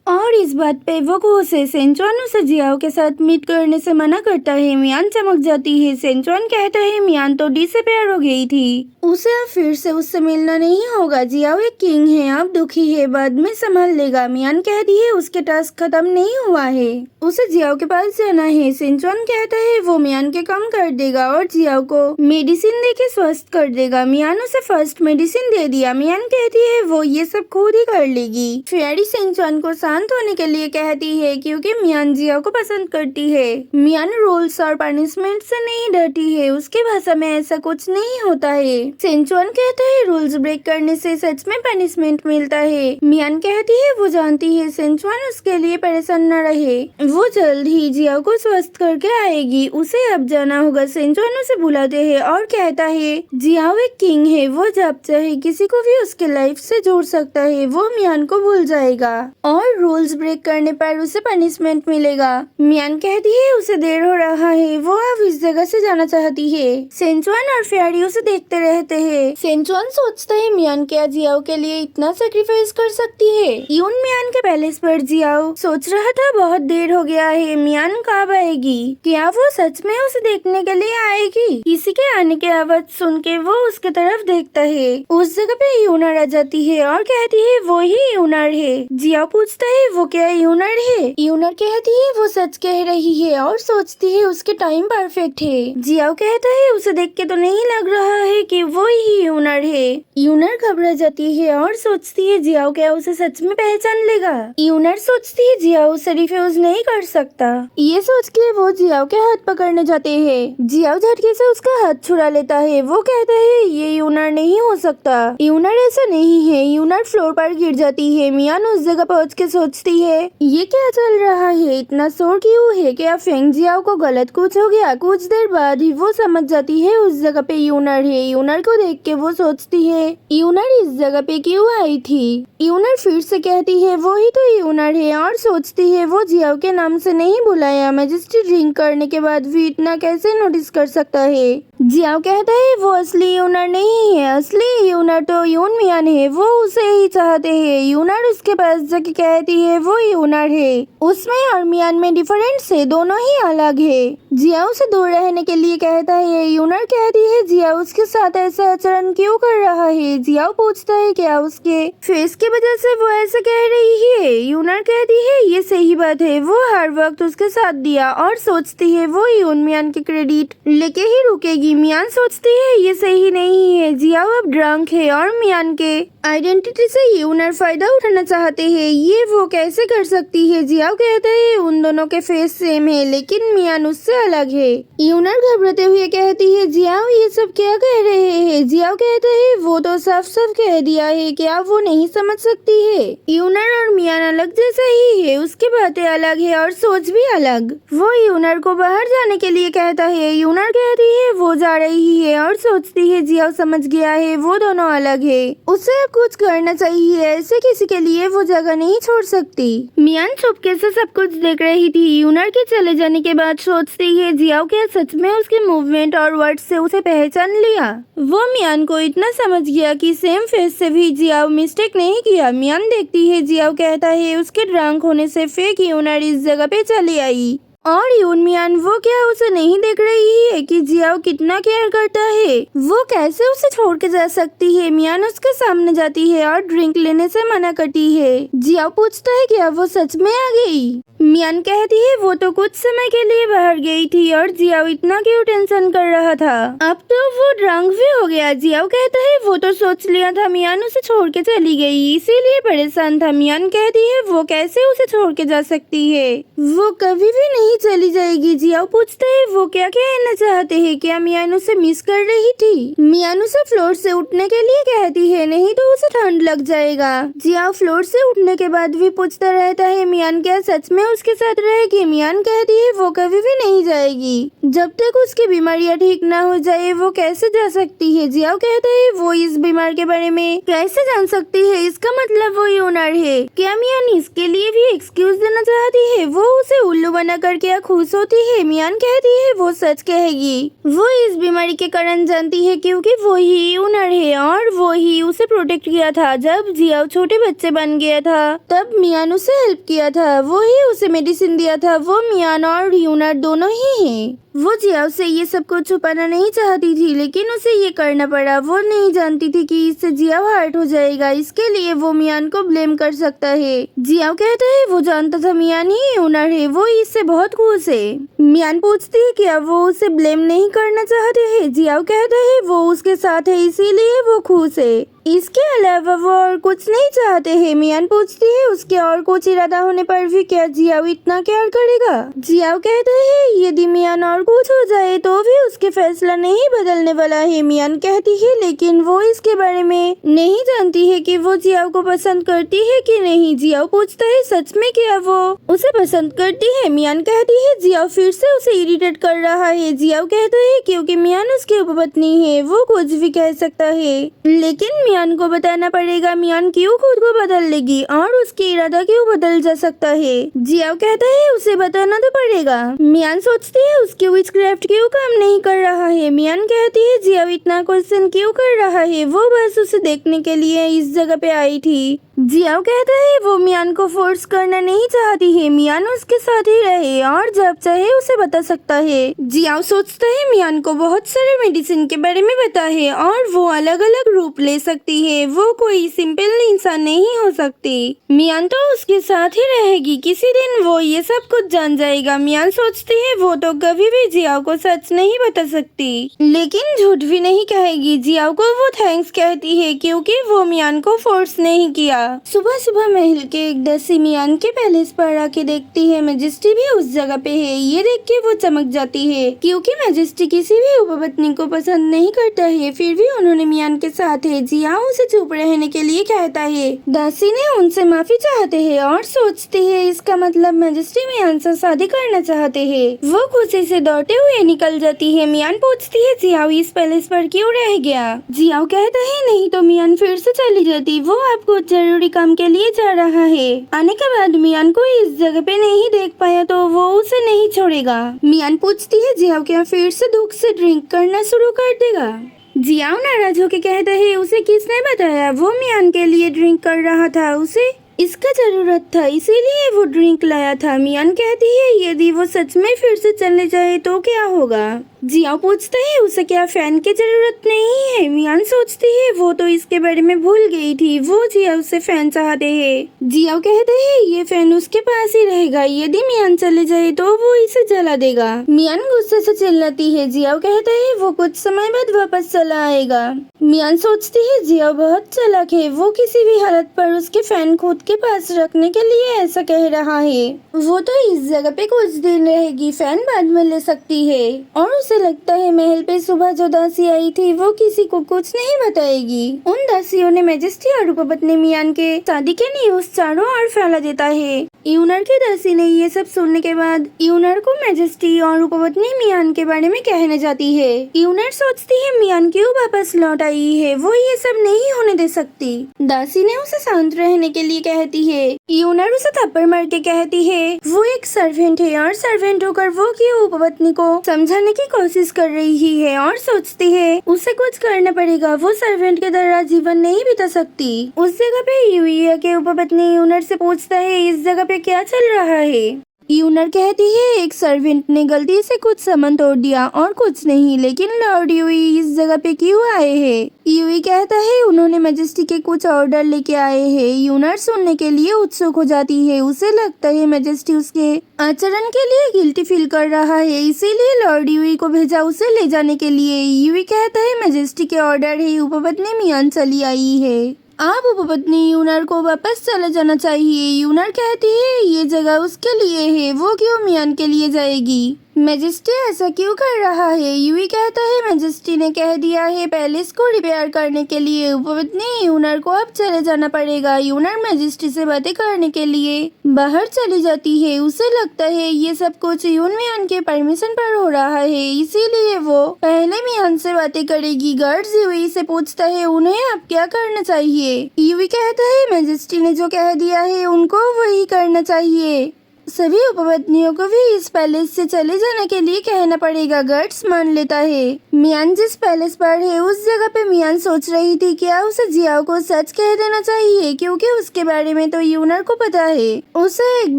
Speaker 1: और इस बात पे वो खुश है। सेंचुआन उसे जियाओ के साथ मीट करने से मना करता है। मियान चमक जाती है। सेंचुआन कहता है मियान तो डी से प्यार हो गई थी, उसे अब फिर से उससे मिलना नहीं होगा। जियाओ एक किंग है, अब दुखी है, बाद में संभाल लेगा। मियान कहती है उसके टास्क खत्म नहीं हुआ है, उसे जियाओ के पास जाना है। सेंचुआन कहता है वो मियान के काम कर देगा और जियाओ को मेडिसिन दे के स्वस्थ कर देगा। मियान उसे फर्स्ट मेडिसिन दे दिया। मियान कहती है वो ये सब खुद ही कर लेगी। फेयरी सेंचुआन को शांत होने के लिए कहती है क्योंकि मियान जियाओ को पसंद करती है। मियान रूल्स और पनिशमेंट से नहीं डरती है, उसके भाषा में ऐसा कुछ नहीं होता है। सेंचुआन कहता है रूल्स ब्रेक करने से सच में पनिशमेंट मिलता है। मियान कहती है वो जानती है सेंचुआन उसके लिए परेशान न रहे, वो जल्द ही जियाओ को स्वस्थ करके आएगी, उसे अब जाना होगा। सेंचुआन उसे बुलाते हैं और कहता है जियाओ एक किंग है, वो जब चाहे किसी को भी उसके लाइफ से जोड़ सकता है। वो मियान को भूल जाएगा और रूल्स ब्रेक करने पर उसे पनिशमेंट मिलेगा। मियान कहती है उसे देर हो रहा है, वो अब इस जगह से जाना चाहती है। सेंचुआन और फेयरी उसे देखते रहते हैं। सेंचुआन सोचता है मियान क्या जियाओ के लिए इतना सैक्रिफाइस कर सकती है। यून मियान के पैलेस पर जियाओ सोच रहा था बहुत देर हो गया है, मियान कब आएगी, क्या वो सच में उसे देखने के लिए आएगी। किसी के आने की आवाज सुन के वो उसके तरफ देखता है। उस जगह पे यूनर आ जाती है और कहती है वो ही यूनर है। जियाओ पूछता है वो क्या यूनर है। यूनर कहती है वो सच कह रही है और सोचती है उसके टाइम परफेक्ट है। जियाओ कहता है उसे देख के तो नहीं लग रहा है कि वो ही यूनर है। यूनर घबरा जाती है और सोचती है जियाओ क्या उसे सच में पहचान लेगा। यूनर सोचती है जियाओ उसे रिफ्यूज नहीं कर सकता। ये सोच के वो जियाओ के हाथ पकड़ने जाते हैं। जियाओ झटके से उसका हाथ छुड़ा लेता है। वो कहता है ये यूनर नहीं हो सकता, यूनर ऐसा नहीं है। यूनर फ्लोर पर गिर जाती है। मियान उस जगह पहुँच के सोचती है ये क्या चल रहा है, इतना शोर क्यों है, क्या फेंग जियाओ को गलत कुछ हो गया। कुछ देर बाद ही वो समझ जाती है उस जगह पे यूनर है। यूनर को देख के वो सोचती है यूनर इस जगह पे क्यों आई थी। यूनर फिर से कहती है वो ही तो यूनर है और सोचती है वो जियाओ के नाम से नहीं बुलाया, मैजेस्टी ड्रिंक करने के बाद भी इतना कैसे नोटिस कर सकता है। जियाओ कहता है वो असली यूनर नहीं है, असली यूनर तो यून मियान है, वो उसे ही चाहते हैं। यूनर उसके पास जाके कहती है वो यूनर है, उसमें और मियान में डिफरेंस है, दोनों ही अलग है। जियाओ से दूर रहने के लिए कहता है। यूनर कहती है जियाओ उसके साथ ऐसा आचरण क्यों कर रहा है। जियाओ पूछता है क्या उसके फेस की वजह से वो ऐसा कह रही है। यूनर कहती है ये सही बात है, वो हर वक्त उसके साथ दिया और सोचती है वो यून मियान के क्रेडिट लेके ही रुकेगी। मियान सोचती है ये सही नहीं है, जियाओ अब ड्रंक है और मियान के आइडेंटिटी से यूनर फायदा उठाना चाहते हैं, ये वो कैसे कर सकती है। जियाओ कहता है उन दोनों के फेस सेम है लेकिन मियान उससे अलग है। यूनर घबराते हुए कहती है जियाओ ये सब क्या कह रहे हैं। जियाओ कहता है वो तो साफ साफ कह दिया है, क्या वो नहीं समझ सकती है। यूनर और मियान अलग जैसा ही है, उसकी बातें अलग है और सोच भी अलग। वो यूनर को बाहर जाने के लिए कहता है। यूनर कहती है वो जा रही है और सोचती है जियाओ समझ गया है वो दोनों अलग है, उसे कुछ करना चाहिए, ऐसे किसी के लिए वो जगह नहीं छोड़ सकती। मियान चुपके से सब कुछ देख रही थी। यूनर के चले जाने के बाद सोचती है जियाओ क्या सच में उसके मूवमेंट और वर्ड से उसे पहचान लिया। वो मियान को इतना समझ गया कि सेम फेस से भी जियाओ मिस्टेक नहीं किया। मियान देखती है जियाओ कहता है उसके ड्रंक होने से फेक यूनर इस जगह पे चली आई। और यून मियान वो क्या उसे नहीं देख रही है कि जियाओ कितना केयर करता है? वो कैसे उसे छोड़ के जा सकती है? मियान उसके सामने जाती है और ड्रिंक लेने से मना करती है। जियाओ पूछता है क्या वो सच में आ गई? मियान कहती है वो तो कुछ समय के लिए बाहर गई थी और जियाओ इतना क्यों टेंशन कर रहा था? अब तो वो ड्रंक भी हो गया। जियाओ कहता है वो तो सोच लिया था मियान उसे छोड़ के चली गई, इसीलिए परेशान था। मियान कहती है वो कैसे उसे छोड़ के जा सकती है? वो कभी भी नहीं चली जाएगी। जियाओ पूछता है वो क्या कहना चाहते हैं? क्या मियान उसे मिस कर रही थी? मियान उसे फ्लोर से उठने के लिए कहती है, नहीं तो उसे ठंड लग जाएगा। जियाओ फ्लोर से उठने के बाद भी पूछता रहता है मियान क्या सच में उसके साथ रहेगी? मियान कहती है वो कभी भी नहीं जाएगी। जब तक उसकी बीमारियां ठीक ना हो जाए वो कैसे जा सकती है? जियाओ कहता है वो इस बीमार के बारे में कैसे जान सकती है? इसका मतलब वो यूनर है। क्या मियान इसके लिए भी एक्सक्यूज देना चाहती है? वो उसे उल्लू बना कर क्या खुश होती है? मियान कहती है वो सच कहेगी। वो इस बीमारी के कारण जानती है क्योंकि वो ही यूनर है और वो ही उसे प्रोटेक्ट किया था। जब जियाओ छोटे बच्चे बन गया था तब मियान उसे हेल्प किया था, वो ही उसे मेडिसिन दिया था। वो मियान और यूनर दोनों ही हैं। वो जियाओ से ये सब कुछ छुपाना नहीं चाहती थी लेकिन उसे ये करना पड़ा। वो नहीं जानती थी कि इससे जियाओ हर्ट हो जाएगा, इसके लिए वो मियान को ब्लेम कर सकता है। जियाओ कहता है वो जानता था मियान ही यूनर है, वो इससे बहुत खुश है। मियान पूछती है क्या वो उसे ब्लेम नहीं करना चाहते हैं? जियाओ कहता है वो उसके साथ है इसीलिए वो खुश है, इसके अलावा वो और कुछ नहीं चाहते हैं। मियान पूछती है उसके और कुछ इरादा होने पर भी क्या जियाओ इतना केयर करेगा? जियाओ कहता है यदि मियान और कुछ हो जाए तो भी उसके फैसला नहीं बदलने वाला है। मियान कहती है लेकिन वो इसके बारे में नहीं जानती है कि वो जियाओ को पसंद करती है कि नहीं। जियाओ पूछता है सच में क्या वो उसे पसंद करती है? मियान कहती है जियाओ फिर से उसे इरिटेट कर रहा है। जियाओ कहता है क्योंकि मियान उसकी उपपत्नी है, वो कुछ भी कह सकता है लेकिन मियान को बताना पड़ेगा। मियान क्यों खुद को बदल लेगी और उसकी इरादा क्यों बदल जा सकता है? जियाओ कहता है उसे बताना तो पड़ेगा। मियान सोचती है उसकी विचक्राफ्ट क्यों काम नहीं कर रहा है? मियान कहती है जियाओ इतना क्वेश्चन क्यों कर रहा है? वो बस उसे देखने के लिए इस जगह पे आई थी। जियाओ कहता है वो मियान को फोर्स करना नहीं चाहती है, मियान उसके साथ ही रहे और जब चाहे उसे बता सकता है। जियाओ सोचता है मियान को बहुत सारे मेडिसिन के बारे में पता है और वो अलग अलग रूप ले सकती है, वो कोई सिंपल इंसान नहीं हो सकती। मियान तो उसके साथ ही रहेगी, किसी दिन वो ये सब कुछ जान जाएगा। मियान सोचती है वो तो कभी भी जियाओ को सच नहीं बता सकती लेकिन झूठ भी नहीं कहेगी। जियाओ को वो थैंक्स कहती है क्योंकि वो मियान को फोर्स नहीं किया। सुबह सुबह महल के एक दसी मियान के पैलेस पर आके देखती है मैजेस्टी भी उस जगह पे है। ये देख के वो चमक जाती है क्योंकि मैजेस्टी किसी भी उपपत्नी को पसंद नहीं करता है, फिर भी उन्होंने मियान के साथ है। जियाओ उसे चुप रहने के लिए कहता है। दासी ने उनसे माफी चाहते हैं और सोचती है इसका मतलब मैजेस्टी मियान से शादी करना चाहते हैं। वो खुशी से दौड़ते हुए निकल जाती है। मियान पूछती है जियाओ इस पैलेस पर क्यों रह गया? जियाओ कहता है नहीं तो मियान फिर से चली जाती, वो आपको जरूरी काम के लिए जा रहा है। आने के बाद मियान को इस जगह पे नहीं देख पाया तो वो उसे नहीं छोड़ेगा। मियान पूछती है जियाओ क्या फिर से दुख से ड्रिंक करना शुरू कर देगा? जियाओ नाराज होके कहता है उसे किसने बताया? वो मियान के लिए ड्रिंक कर रहा था, उसे इसका जरूरत था इसीलिए वो ड्रिंक लाया था। मियान कहती है यदि वो सच में फिर से चले जाए तो क्या होगा? जियाओ पूछता है उसे क्या फैन की जरूरत नहीं है? मियान सोचती है वो तो इसके बारे में भूल गई थी, वो जियाओ से फैन चाहते हैं। जियाओ कहते हैं ये फैन उसके पास ही रहेगा, यदि मियान चले जाए तो वो इसे जला देगा। मियान गुस्से से चिल्लाती है। जियाओ कहता है वो कुछ समय बाद वापस चला आएगा। मियान सोचती है जियाओ बहुत चालाक है, वो किसी भी हालत पर उसके फैन खुद के पास रखने के लिए ऐसा कह रहा है। वो तो इस जगह पे कुछ दिन रहेगी, फैन बाद में ले सकती है। और उसे लगता है महल पे सुबह जो दासी आई थी वो किसी को कुछ नहीं बताएगी। उन दासियों ने मैजेस्टी और उपपत्नी मियान के शादी के न्यूज़ चारों ओर फैला देता है। यूनर की दासी ने ये सब सुनने के बाद यूनर को मैजेस्टी और उपपत्नी मियान के बारे में कहने जाती है। यूनर सोचती है मियान क्यों वापस लौट आई है, वो ये सब नहीं होने दे सकती। दासी ने उसे शांत रहने के लिए कहती है। यूनर उसे थप्पड़ मार के कहती है वो एक सर्वेंट है और सर्वेंट होकर वो क्यों उपपत्नी को समझाने की कोशिश कर रही है और सोचती है उसे कुछ करना पड़ेगा, वो सर्वेंट के तरह जीवन नहीं बिता सकती। उस जगह पे यूइया के उपपत्नी यूनर से पूछता है इस जगह पे क्या चल रहा है? यूनर कहती है एक सर्वेंट ने गलती से कुछ सामान तोड़ दिया और कुछ नहीं, लेकिन लॉर्ड यूई इस जगह पे क्यों आए हैं? यूई कहता है उन्होंने मैजेस्टी के कुछ ऑर्डर लेके आए हैं। यूनर सुनने के लिए उत्सुक हो जाती है। उसे लगता है मैजेस्टी उसके आचरण के लिए गिल्टी फील कर रहा है, इसीलिए लॉर्ड यूई को भेजा उसे ले जाने के लिए। यूई कहता है मैजेस्टी के ऑर्डर है, उपपत्नी मियान चली आई है, अब उपपत्नी यूनर को वापस चले जाना चाहिए। यूनर कहती है ये जगह उसके लिए है, वो क्यों मियान के लिए जाएगी? मैजेस्टी ऐसा क्यों कर रहा है? यूई कहता है मैजेस्टी ने कह दिया है पैलेस को रिपेयर करने के लिए। उपपत्नी यूनर को अब चले जाना पड़ेगा। यूनर मैजेस्टी से बातें करने के लिए बाहर चली जाती है। उसे लगता है ये सब कुछ यून मियान के परमिशन पर हो रहा है, इसीलिए वो पहले मियान से बातें करेगी। गार्ड्स यूई से पूछता है उन्हें अब क्या करना चाहिए। यूई कहता है मैजेस्टी ने जो कह दिया है उनको वही करना चाहिए। सभी उपपत्नियों को भी इस पैलेस से चले जाने के लिए कहना पड़ेगा। गर्ड्स मान लेता है। मियान जिस पैलेस पर है उस जगह पे मियान सोच रही थी क्या उसे जियाओ को सच कह देना चाहिए, क्योंकि उसके बारे में तो यूनर को पता है। उसे एक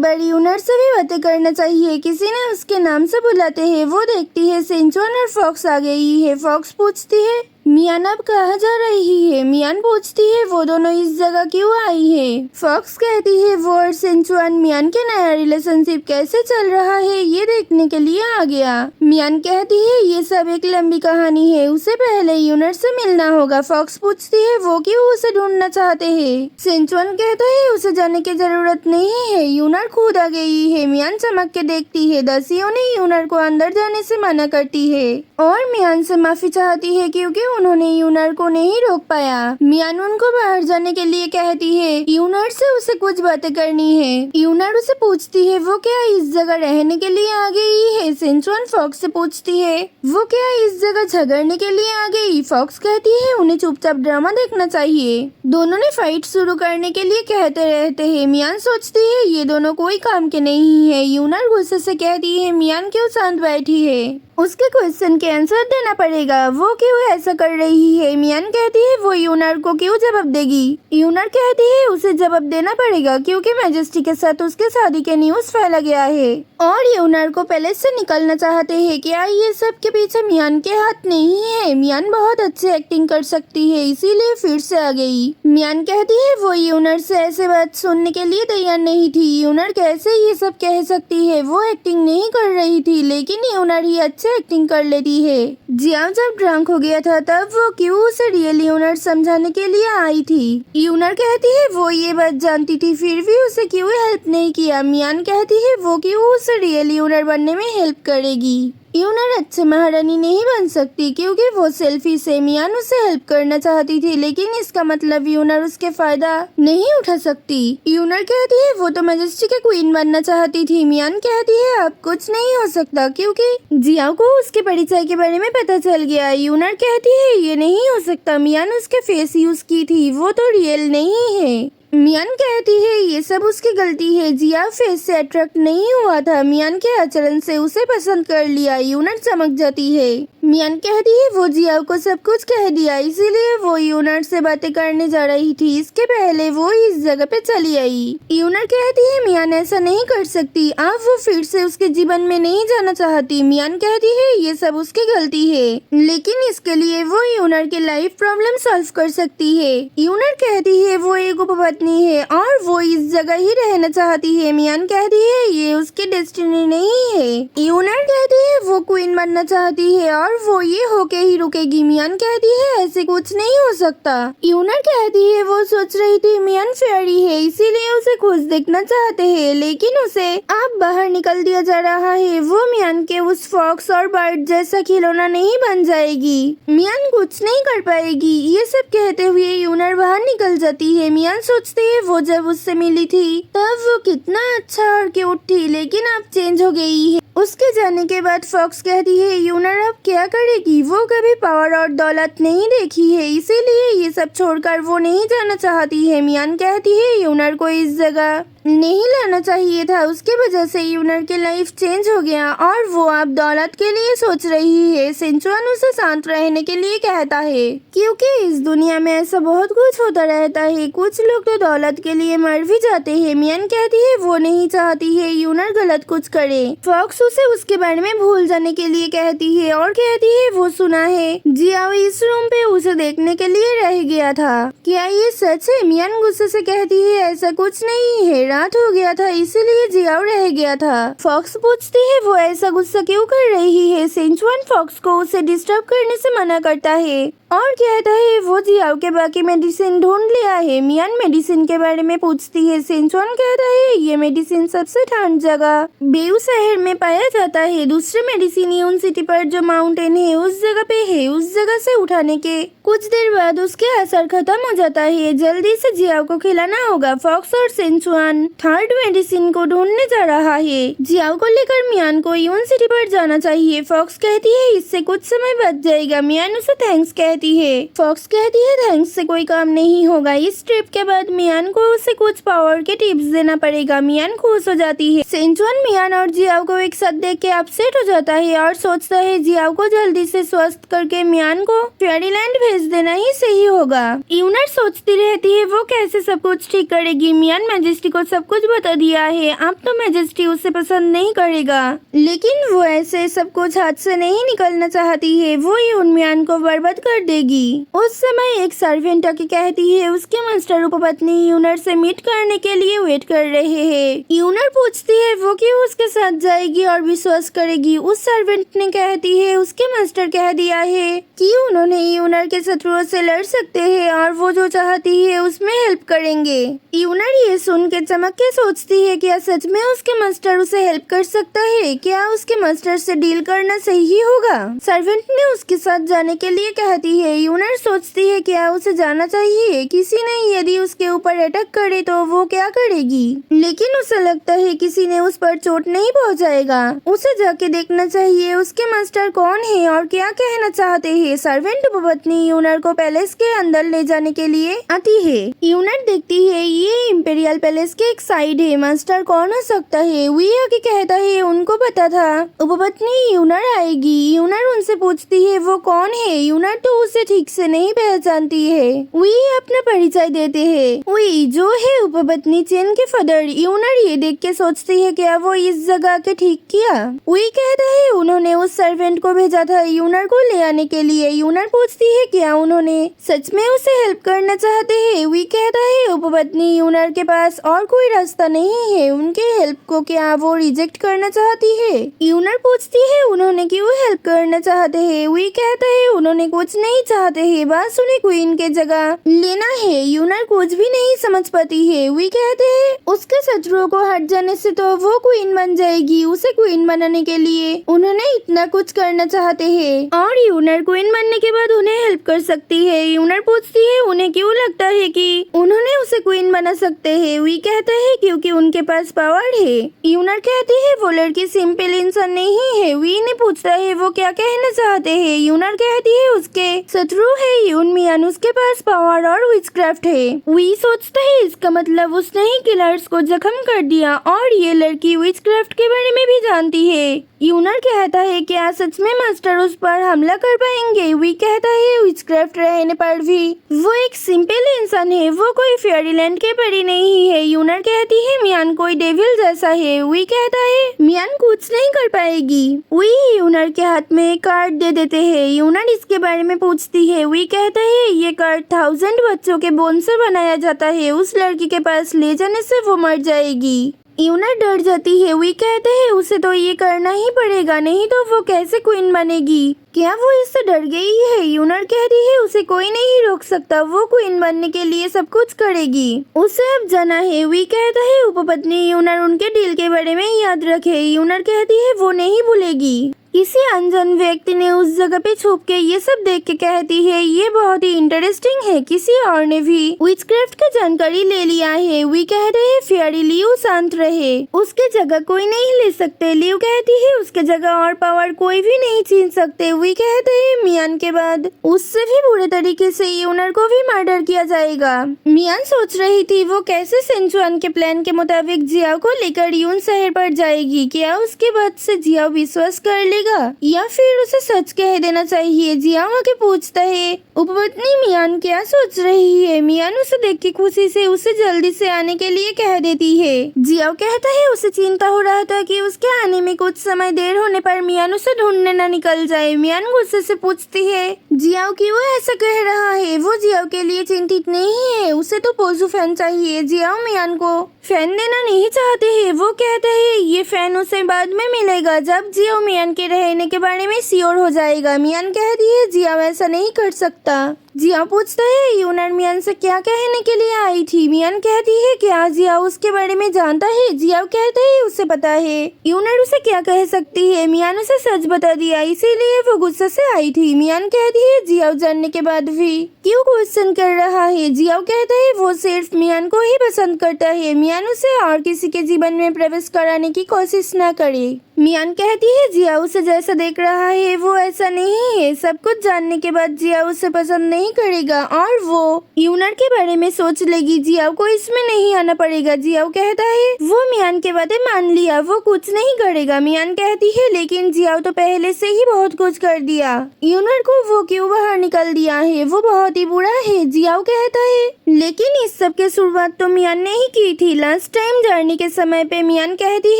Speaker 1: बार यूनर से भी बातें करना चाहिए। किसी ने उसके नाम से बुलाते हैं। वो देखती है सेंचुआन और फॉक्स आ गई है। फॉक्स पूछती है मियान अब कहाँ जा रही है? मियान पूछती है वो दोनों इस जगह क्यों आई है? फॉक्स कहती है वो और सेंचुआन मियान के नया रिलेशनशिप कैसे चल रहा है ये देखने के लिए आ गया। मियान कहती है ये सब एक लंबी कहानी है, उसे पहले यूनर से मिलना होगा। फॉक्स पूछती है वो क्यों उसे ढूंढना चाहते हैं? सेंचुआन कहता है उसे जाने की जरूरत नहीं है, यूनर खुद आ गई है। मियान चमक के देखती है। दासियों ने यूनर को अंदर जाने से मना करती है और मियान से माफी चाहती है क्योंकि उन्होंने यूनर को नहीं रोक पाया। मियान उनको बाहर जाने के लिए कहती है। यूनर से उसे कुछ बातें करनी है। यूनर उसे पूछती है वो क्या इस जगह रहने के लिए आ गई है? सेंचुआन फॉक्स से पूछती है वो क्या इस जगह झगड़ने के लिए आ गई? फॉक्स कहती है उन्हें चुपचाप ड्रामा देखना चाहिए। दोनों ने फाइट शुरू करने के लिए कहते रहते हैं। मियान सोचती है ये दोनों कोई काम के नहीं है। यूनर गुस्से से कहती है मियान क्यों शांत बैठी है? उसके क्वेश्चन के आंसर देना पड़ेगा। वो क्यों ऐसा कर रही है? मियान कहती है वो यूनर को क्यों जवाब देगी? यूनर कहती है उसे जवाब देना पड़ेगा क्योंकि मैजेस्टी के साथ उसके शादी के न्यूज फैला गया है और यूनर को पैलेस से निकलना चाहते हैं। क्या ये सब के पीछे मियान के हाथ नहीं है? मियान बहुत अच्छी एक्टिंग कर सकती है, इसीलिए फिर से आ गई। मियान कहती है वो यूनर से ऐसे बात सुनने के लिए तैयार नहीं थी। यूनर कैसे ये सब कह सकती है? वो एक्टिंग नहीं कर रही थी, लेकिन यूनर ही एक्टिंग कर लेती है। जियाओ जब ड्रंक हो गया था तब वो क्यों उसे रियल यूनर समझाने के लिए आई थी। यूनर कहती है वो ये बात जानती थी फिर भी उसे क्यों हेल्प नहीं किया। मियान कहती है वो क्यों उसे रियल यूनर बनने में हेल्प करेगी। यूनर अच्छे महारानी नहीं बन सकती क्योंकि वो सेल्फिश है। मियान उसे हेल्प करना चाहती थी, लेकिन इसका मतलब यूनर उसके फायदा नहीं उठा सकती। यूनर कहती है वो तो मैजेस्टी के क्वीन बनना चाहती थी। मियान कहती है अब कुछ नहीं हो सकता क्योंकि जियाओ को उसके परिचय के बारे में पता चल गया। यूनर कहती है ये नहीं हो सकता, मियान उसके फेस यूज की थी, वो तो रियल नहीं है। मियान कहती है ये सब उसकी गलती है। जिया फेस से अट्रैक्ट नहीं हुआ था, मियान के आचरण से उसे पसंद कर लिया। यूनर चमक जाती है। मियान कहती है वो जिया को सब कुछ कह दिया, इसीलिए वो यूनर से बातें करने जा रही थी। इसके पहले वो इस जगह पे चली आई। यूनर कहती है मियान ऐसा नहीं कर सकती, अब वो फिर से उसके जीवन में नहीं जाना चाहती। मियान कहती है ये सब उसकी गलती है, लेकिन इसके लिए वो यूनर के लाइफ प्रॉब्लम सॉल्व कर सकती है। यूनर कहती है वो एक उपपत्नी है और वो इस जगह ही रहना चाहती है। मियान कहती है ये उसकी डेस्टिनी नहीं है। यूनर कहती है वो क्वीन बनना चाहती है और वो ये होके ही रुकेगी। मियान कहती है ऐसे कुछ नहीं हो सकता। यूनर कहती है वो सोच रही थी मियान फेयरी है, इसीलिए उसे खुश देखना चाहते हैं, लेकिन उसे अब बाहर निकल दिया जा रहा है। वो मियान के उस फॉक्स और बर्ड जैसा खिलौना नहीं बन जाएगी। मियान कुछ नहीं कर पाएगी। ये सब कहते हुए यूनर बाहर निकल जाती है। मियान सोचती है वो जब उससे मिली थी तब वो कितना अच्छा और क्यूट थी, लेकिन अब चेंज हो गई है। उसके जाने के बाद फॉक्स कहती है यूनर अब क्या क्या करेगी? वो कभी पावर और दौलत नहीं देखी है, इसीलिए ये सब छोड़कर वो नहीं जाना चाहती है। मियान कहती है यूनर को इस जगह नहीं लाना चाहिए था, उसके वजह से यूनर की लाइफ चेंज हो गया और वो अब दौलत के लिए सोच रही है। सिंचुआन उसे शांत रहने के लिए कहता है क्योंकि इस दुनिया में ऐसा बहुत कुछ होता रहता है, कुछ लोग तो दौलत के लिए मर भी जाते हैं। मियान कहती है वो नहीं चाहती है यूनर गलत कुछ करे। फॉक्स उसे उसके बारे में भूल जाने के लिए कहती है और कहती है वो सुना है जियाओ इस रूम पे उसे देखने के लिए रह गया था। क्या ये सच है? मियान गुस्से से कहती है ऐसा कुछ नहीं है, रात हो गया था इसीलिए जियाओ रह गया था। फॉक्स पूछती है वो ऐसा गुस्सा क्यों कर रही है। सिंचुआन फॉक्स को उसे डिस्टर्ब करने से मना करता है और कहता है वो जियाओ के बाकी मेडिसिन ढूंढ लिया है। मियान मेडिसिन के बारे में पूछती है। सिंचुआन कहता है ये मेडिसिन सबसे ठंड जगह बेउ शहर में पाया जाता है। दूसरे मेडिसिन यून सिटी पर जो माउंटेन है उस जगह पे है। उस जगह से उठाने के कुछ देर बाद उसके असर खत्म हो जाता है। जल्दी से जियाओ को खिलाना होगा। फॉक्स और सिंचुआन थर्ड मेडिसिन को ढूंढने जा रहा है। जियाओ को लेकर मियान को यून सिटी पर जाना चाहिए। फॉक्स कहती है इससे कुछ समय बच जाएगा। मियान उसे थैंक्स कहती है। फॉक्स कहती है थैंक्स से कोई काम नहीं होगा। इस ट्रिप के बाद मियान को उसे कुछ पावर के टिप्स देना पड़ेगा। मियान खुश हो जाती है। सिंचुआन मियान और जियाओ को एक साथ देख के अपसेट हो जाता है और सोचता है जियाओ को जल्दी से स्वस्थ करके मियान को फेयरीलैंड भेज देना ही सही होगा। यूनर सोचती रहती है वो कैसे सब कुछ ठीक करेगी। मियान मैजेस्टी को सब कुछ बता दिया है, अब तो मैजेस्टी उसे पसंद नहीं करेगा, लेकिन वो ऐसे सब कुछ हाथ से नहीं निकलना चाहती है। वो यून मियान को बर्बाद कर देगी। उस समय एक सर्वेंट आके कहती है उसके मास्टर उपपत्नी यूनर से मीट करने के लिए वेट कर रहे हैं। यूनर पूछती है वो क्यों उसके साथ जाएगी और विश्वास करेगी। उस सर्वेंट ने कहती है उसके मास्टर कह दिया है कि उन्होंने यूनर के शत्रुओं से लड़ सकते हैं और वो जो चाहती है उसमें हेल्प करेंगे। यूनर ये सुन के चमक के सोचती है क्या सच में उसके मास्टर उसे हेल्प कर सकता है? क्या उसके मास्टर से डील करना सही होगा? सर्वेंट ने उसके साथ जाने के लिए कहती है। यूनर सोचती है क्या उसे जाना चाहिए। किसी ने यदि उसके ऊपर अटैक करे तो वो क्या करेगी, लेकिन उसे लगता है किसी ने उस पर चोट नहीं पहुंचाएगा। उसे जाके देखना चाहिए उसके मास्टर कौन है और क्या कहना चाहते हैं। सर्वेंट उपपत्नी यूनर को पैलेस के अंदर ले जाने के लिए आती है। यूनर देखती है ये इंपेरियल पैलेस के एक साइड है, मास्टर कौन हो सकता है। वी आके कहता है उनको पता था उपपत्नी यूनर आएगी। यूनर उनसे पूछती है वो कौन है। यूनर तो उसे ठीक से नहीं पहचानती है। वी अपना परिचय देते हैं। वी जो है उपपत्नी चेन के फादर। यूनर ये देख के सोचती है क्या वो इस जगह के ठीक किया। वी कहता है उन्होंने उस सर्वेंट को भेजा था यूनर को ले आने के लिए। यूनर पूछती है क्या उन्होंने सच में उसे हेल्प करना चाहते हैं। वी कहता है उपपत्नी यूनर के पास और कोई रास्ता नहीं है, उनके हेल्प को क्या वो रिजेक्ट करना चाहती है। यूनर पूछती है उन्होंने क्यों हेल्प करना चाहते हैं। वी कहता है उन्होंने कुछ नहीं चाहते हैं, बस उन्हें क्वीन के जगह लेना है। यूनर कुछ भी नहीं समझ पाती है। वी कहते हैं उसके शत्रुओं को हट जाने से तो वो क्वीन बन जाएगी। उसे क्वीन बनाने के लिए उन्होंने इतना कुछ करना चाहते हैं और यूनर क्वीन बनने के बाद उन्हें हेल्प कर सकती है। यूनर पूछती है उन्हें क्यों लगता है कि उन्होंने उसे क्वीन बना सकते हैं। वी कहता है क्योंकि उनके पास पावर है। यूनर कहती है वो लड़की सिंपल इंसान नहीं है। वी ने पूछता है वो क्या कहना चाहते हैं। यूनर कहती है उसके शत्रु है यून मियान, उसके पास पावर और विचक्राफ्ट है। वी सोचता है इसका मतलब उसने ही किलर्स को जख्म कर दिया और ये लड़की विचक्राफ्ट के बारे में भी जानती है। यूनर कहता है क्या सच में मास्टर उस पर हमला कर पाएंगे। वी कहता है विचक्राफ्ट रहने पर भी वो एक सिंपल इंसान है, वो कोई फेयरीलैंड के परी नहीं है। यूनर कहती है मियान कोई डेविल जैसा है। वी कहता है मियान कुछ नहीं कर पाएगी। वी यूनर के हाथ में एक कार्ड दे देते हैं। यूनर इसके बारे में पूछती है। वी कहता है ये कार्ड 1000 बच्चों के बोन से बनाया जाता है, उस लड़की के पास ले जाने से वो मर जाएगी। यूनर डर जाती है। वी कहते हैं उसे तो ये करना ही पड़ेगा, नहीं तो वो कैसे क्वीन बनेगी। क्या वो इससे डर गई है। यूनर कहती है उसे कोई नहीं रोक सकता, वो क्वीन बनने के लिए सब कुछ करेगी, उसे अब जाना है। वी कहता है उपपत्नी यूनर उनके डील के बारे में याद रखे। यूनर कहती है वो नहीं भूलेगी। किसी अनजान व्यक्ति ने उस जगह पे छुप के ये सब देख के कहती है ये बहुत ही इंटरेस्टिंग है। किसी और ने भी विचक्राफ्ट की जानकारी ले लिया है। वी कहते हैं फेयरी लियो शांत रहे, उसके जगह कोई नहीं ले सकते। लियो कहती है उसके जगह और पावर कोई भी नहीं छीन सकते। वी कहते हैं मियान के बाद उससे भी बुरे तरीके से यूनर को भी मर्डर किया जाएगा। मियान सोच रही थी वो कैसे सेंचुआन के प्लान के मुताबिक जियाओ को लेकर यून शहर पर जाएगी। क्या उसके बाद से जियाओ विश्वास कर लेगा या फिर उसे सच कह देना चाहिए। जियाओ आके पूछता है उपपत्नी मियान क्या सोच रही है। मियान उसे देख के खुशी से उसे जल्दी से आने के लिए कह देती है। जियाओ कहता है उसे चिंता हो रहा था कि उसके आने में कुछ समय देर होने पर मियान उसे ढूंढने न निकल जाए। मियान गुस्से से पूछती है जियाओ कि वो ऐसा कह रहा है। वो जियाओ के लिए चिंतित नहीं है, उसे तो पोजू फैन चाहिए। जियाओ मियान को फैन देना नहीं चाहते हैं। वो कहता है ये फैन उसे बाद में मिलेगा जब जियाओ मियान के रहने के बारे में श्योर हो जाएगा। मियान कहती है जियाओ ऐसा नहीं कर सकता। जियाओ पूछता है यूनर मियान से क्या कहने के लिए आई थी। मियान कहती है क्या जियाओ उसके बारे में जानता है। जियाओ कहता है उसे पता है। यूनर उसे क्या कह सकती है। मियान उसे सच बता दिया इसीलिए वो गुस्से से आई थी। मियान कहती है जियाओ जानने के बाद भी क्यों क्वेश्चन कर रहा है। जियाओ कहता है वो सिर्फ मियान को ही पसंद करता है। मियान उसे और किसी के जीवन में प्रवेश कराने की कोशिश न करे। मियान कहती है जियाओ उसे जैसा देख रहा है वो ऐसा नहीं है। सब कुछ जानने के बाद जियाओ उसे पसंद नहीं करेगा और वो यूनर के बारे में सोच लेगी। जियाओ को इसमें नहीं आना पड़ेगा। जियाओ कहता है वो मियान के बातें मान लिया, वो कुछ नहीं करेगा। मियान कहती है लेकिन जियाओ तो पहले से ही बहुत कुछ कर दिया। यूनर को वो क्यों बाहर निकल दिया है, वो बहुत ही बुरा है। जियाओ कहता है लेकिन इस सब के शुरुआत तो मियान ने ही की थी। लास्ट टाइम जर्नी के समय पे मियान कहती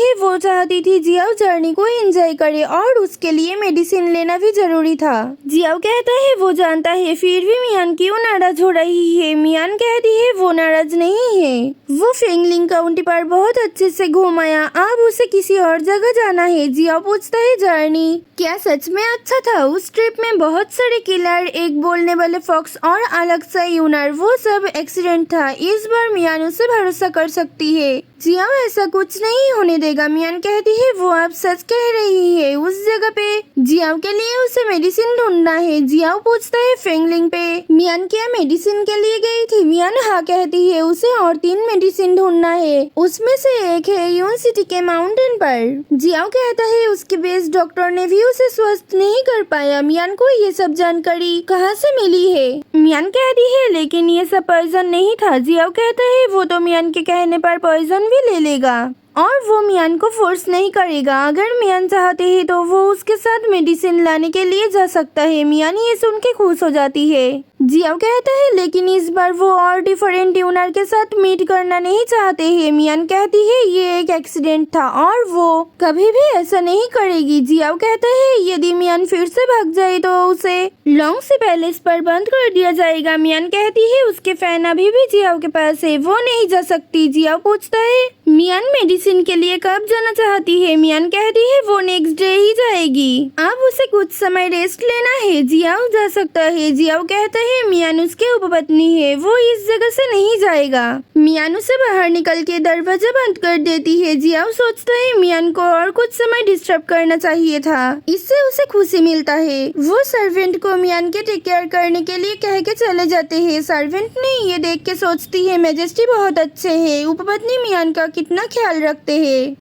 Speaker 1: है वो चाहती थी जियाओ जर्नी को एंजॉय करे और उसके लिए मेडिसिन लेना भी जरूरी था। जियाओ कहता है वो जानता है फिर भी मियान क्यों नाराज हो रही है। मियान कहती है वो नाराज नहीं है, वो फेंगलिंग काउंटी पर बहुत अच्छे से घुमाया, अब उसे किसी और जगह जाना है। जियाओ पूछता है जर्नी क्या सच में अच्छा था। उस ट्रिप में बहुत सारे किलर, एक बोलने वाले फॉक्स और अलग सा यूनर, वो सब एक्सीडेंट था। इस बार मियान उसे भरोसा कर सकती है। जियाओ ऐसा कुछ नहीं होने देगा। मियान कहती है वो आप सच कह रही है। उस जगह पे जियाओ के लिए उसे मेडिसिन ढूंढना है। जियाओ पूछता है फेंगलिंग पे मियान क्या मेडिसिन के लिए गई थी। मियान हाँ कहती है उसे और 3 मेडिसिन ढूंढना है, उसमें से एक है यून सिटी के माउंटेन पर। जियाओ कहता है उसके बेस डॉक्टर ने भी उसे स्वस्थ नहीं कर पाया। मियान को ये सब जानकारी कहाँ से मिली है। मियान कहती है लेकिन ये सब पॉइजन नहीं था। जियाओ कहता है वो तो मियान के कहने पर पॉइजन भी ले लेगा और वो मियान को फोर्स नहीं करेगा। अगर मियान चाहते हैं तो वो उसके साथ मेडिसिन लाने के लिए जा सकता है। मियान ये सुन के खुश हो जाती है। जियाओ कहता है लेकिन इस बार वो और डिफरेंट यूनर के साथ मीट करना नहीं चाहते हैं। मियान कहती है ये एक एक्सीडेंट था और वो कभी भी ऐसा नहीं करेगी। जियाओ कहता है यदि मियान फिर से भाग जाए तो उसे लॉन्ग से पैलेस पर बंद कर दिया जाएगा। मियान कहती है उसके फैन अभी भी जियाओ के पास है, वो नहीं जा सकती। जियाओ पूछता है मियान मेडिसिन के लिए कब जाना चाहती है। मियान कहती है वो नेक्स्ट डे ही जाएगी, अब उसे कुछ समय रेस्ट लेना है। जियाओ जा सकता है। जियाओ कहता है मियान उसके उपपत्नी है, वो इस जगह से नहीं जाएगा। मियान उसे बाहर निकल के दरवाजा बंद कर देती है। जियाओ सोचता है मियान को और कुछ समय डिस्टर्ब करना चाहिए था, इससे उसे खुशी मिलता है। वो सर्वेंट को मियान के टेक केयर करने के लिए कह के चले जाते हैं। सर्वेंट ने ये देख के सोचती है मैजेस्टी बहुत अच्छे है, उपपत्नी मियान का कितना ख्याल रखते हैं।